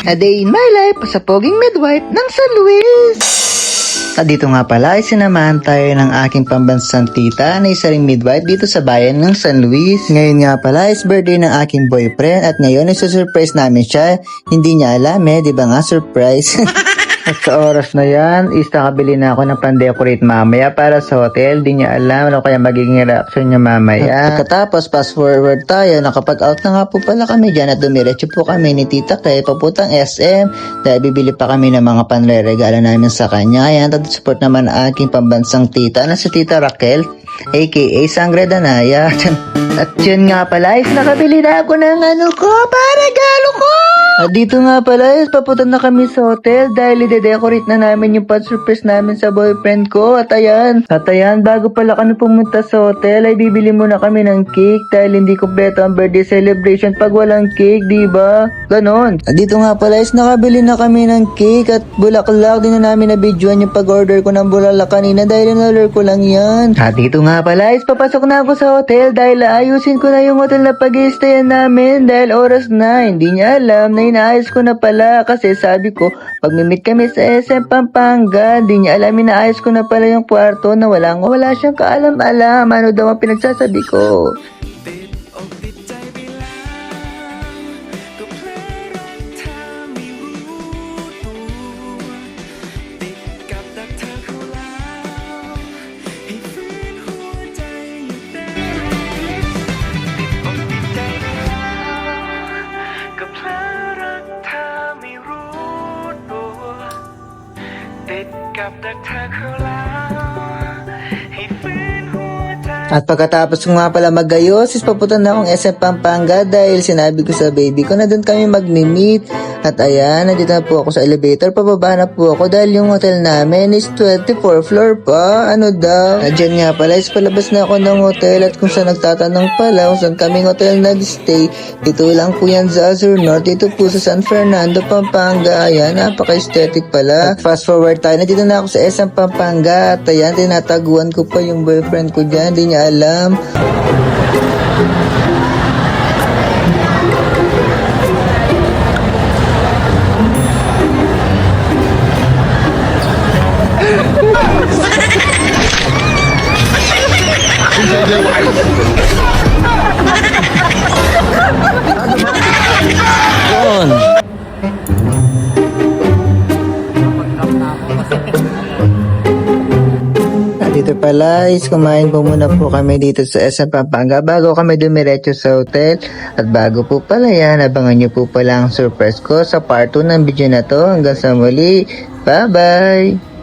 A day in my life sa poging midwife ng San Luis. At dito nga pala ay sinamahan tayo ng aking pambansang tita na isa ring midwife dito sa bayan ng San Luis. Ngayon nga pala is birthday ng aking boyfriend at ngayon ay surprise namin siya. Hindi niya alam di ba nga surprise? At sa oras na yan, is nakabili na ako ng pan-decorate mamaya para sa hotel. Di niya alam ano kaya magiging reaction niya mamaya. At pagkatapos, fast forward tayo. Nakapag-out na nga po pala kami dyan at dumiretso po kami ni Tita Kay papuntang SM dahil bibili pa kami ng mga panre-regalo namin sa kanya. Ayan, support naman ang aking pambansang tita na si Tita Raquel aka Sangre Danaya. At yun nga pala is nakabili na ako ng regalo ko. At dito nga pala is papunta na kami sa hotel dahil i-decorate na namin yung pan-surprise namin sa boyfriend ko. At ayan, bago pala kami pumunta sa hotel ay bibili muna kami ng cake dahil hindi kompleto ang birthday celebration pag walang cake, diba? Ganon. At dito nga pala is nakabili na kami ng cake at bulaklak. Din na namin na videoan yung pag-order ko ng bulaklak kanina dahil in-order ko lang yan. At dito nga pala is papasok na ako sa hotel dahil ayusin ko na yung hotel na pag-i-stayan namin dahil oras na. Hindi niya alam na inaayos ko na pala kasi sabi ko pag mimit kami sa SM Pampanga, hindi niya alam inaayos ko na pala yung kwarto na wala siyang kaalam-alam ano daw ang pinagsasabi ko. At pagkatapos ko nga pala mag-ayos, is papunta na akong SM Pampanga dahil sinabi ko sa baby ko na doon kami mag-meet. At ayan, nandito na po ako sa elevator, pababa na po ako dahil yung hotel namin is 24th floor pa. Ano daw? At dyan nga pala is palabas na ako ng hotel at kung saan nagtatanong pala kung saan kaming hotel nag-stay, dito lang po yan sa Azure North, dito po sa San Fernando, Pampanga. Ayan, napaka-aesthetic pala. At fast forward tayo, nandito na ako sa SM Pampanga at ayan, tinataguan ko pa yung boyfriend ko dyan, di niya alam. Dito pala is kumain po muna po kami dito sa SM Pampanga bago kami dumiretso sa hotel. At bago po pala yan, abangan nyo po pala ang surprise ko sa part 2 ng video na to. Hanggang sa muli, bye bye!